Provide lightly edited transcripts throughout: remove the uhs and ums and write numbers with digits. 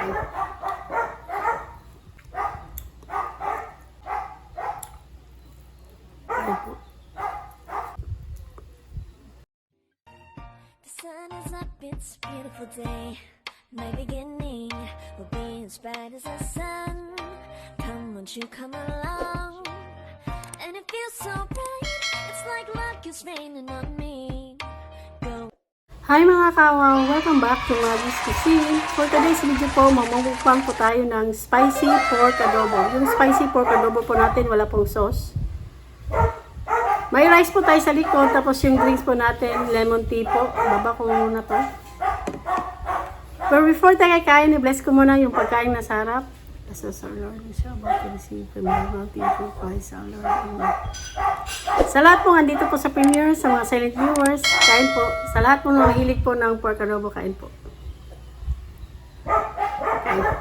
Sun is up, it's a beautiful day. My beginning will be as bright as the sun. Come, won't you come along? And it feels so bright, it's like luck is raining on me. Go. Hi mga kawaw! Welcome back to Maggy'S Cuisine. For today's video po, mamumukbang po tayo ng spicy pork adobo. Yung spicy pork adobo po natin, wala pong sauce. May rice po tayo sa likod, tapos yung drinks po natin, lemon tea po. Baba ko muna to. But before tayo kain, i-bless ko muna yung pagkain na sarap. Bless our Lord, we shall about to receive from the bounty of Christ our Lord. Amen. Sa lahat po, andito po sa premiere, sa mga silent viewers, kain po. Sa lahat po na mahilig po ng pork adobo, kain po. Kain po.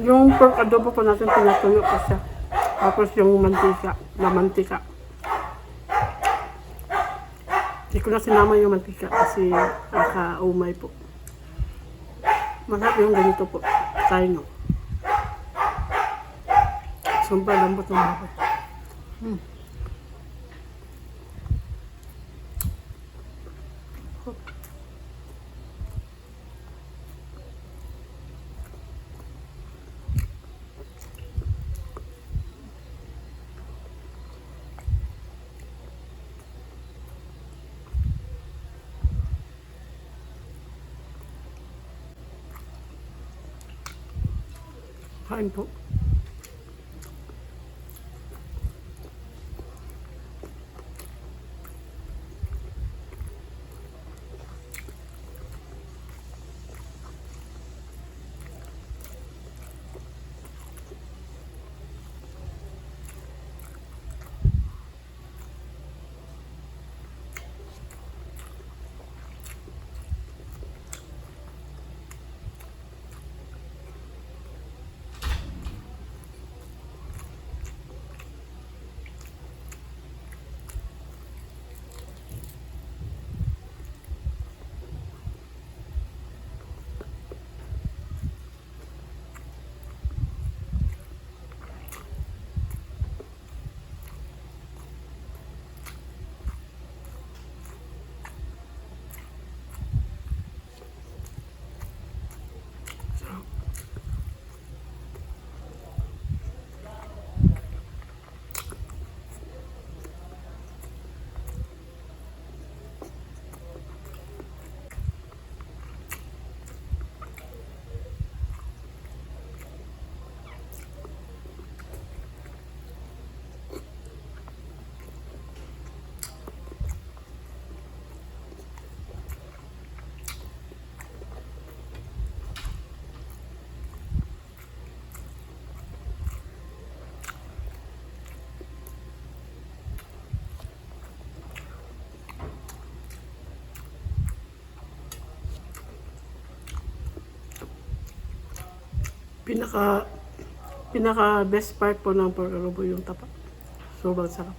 Yung pork adobo po natin, pinatuyo ko siya. Tapos yung mantika, mantika. Hindi ko na sinama yung mantika kasi naka-umay po. Masarap yung ganito po. Try nyo. Sumpah lambot ng baboy. Kain po. pinaka best part po ng pork adobo yung tapa. Sobrang sarap.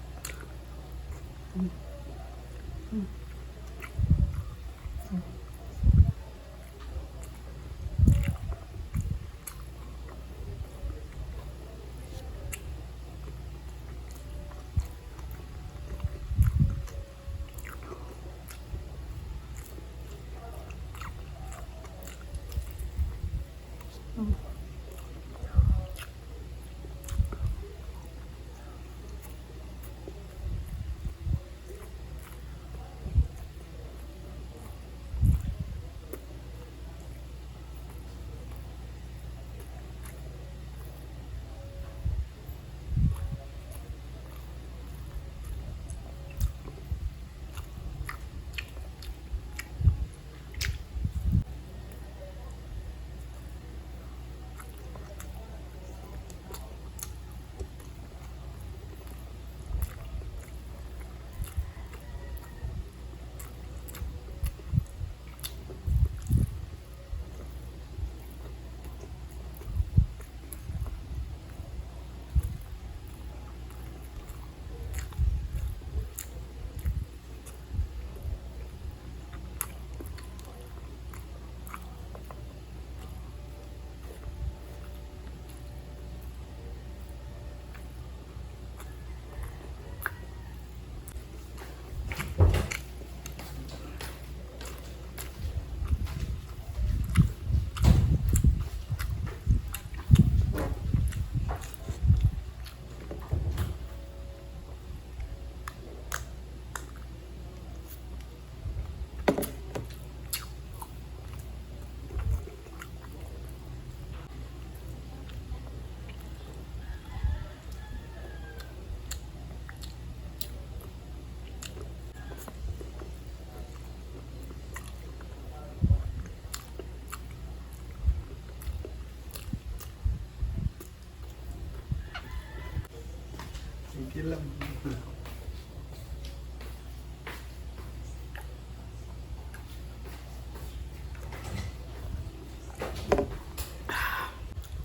Sige lang.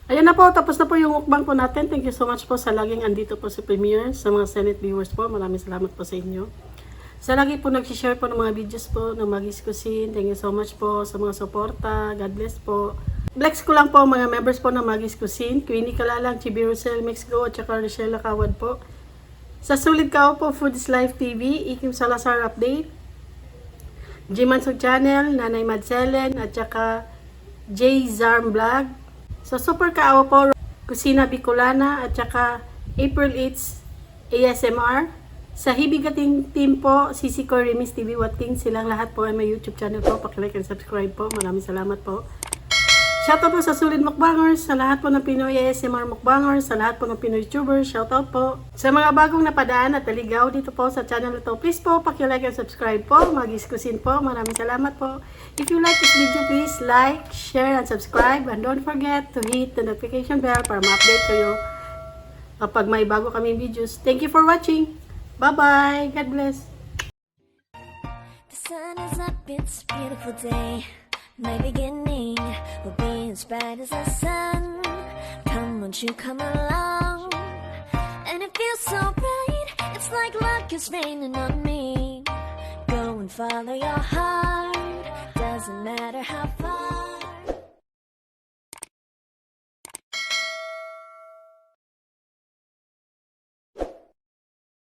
Ayan na po, tapos na po yung mukbang po natin. Thank you so much po sa laging andito po sa premiere, sa mga Senate viewers po. Maraming salamat po sa inyo. Sa lagi po nag-share po ng mga videos po ng Maggy'S Cuisine. Thank you so much po sa mga suporta. God bless po. Flex ko lang po mga members po ng Maggy'S Cuisine. Queenie Kalalang, Chibi Rosel, Mixgo, at saka Rochelle Kawad po. Sa Sulit Kao po, Food is Life TV, Ikim Salazar Update, Jimansog Channel, Nanay Madselen, at saka J Zarm Vlog. Sa Super Kaawa po, Kusina Bicolana, at saka April Eats ASMR. Sa Hibigating Team po, Sisi Ko, Remis TV, Wating, silang lahat po ay may YouTube channel po. Pakilike and subscribe po. Maraming salamat po. Shoutout po sa Sulit Mukbangers, sa lahat po ng Pinoy ASMR Mukbangers, sa lahat po ng Pinoy YouTubers, shoutout po. Sa mga bagong napadaan at naligaw dito po sa channel na to, please po, pakilike and subscribe po. Maggy'S Cuisine po. Maraming salamat po. If you like this video, please like, share, and subscribe. And don't forget to hit the notification bell para ma-update kayo kapag may bago kami videos. Thank you for watching. Bye-bye. God bless. The sun is up, it's a beautiful day. My beginning will be as bright as the sun. Come, won't you come along? And it feels so bright, it's like luck is raining on me. Go and follow your heart, doesn't matter how far.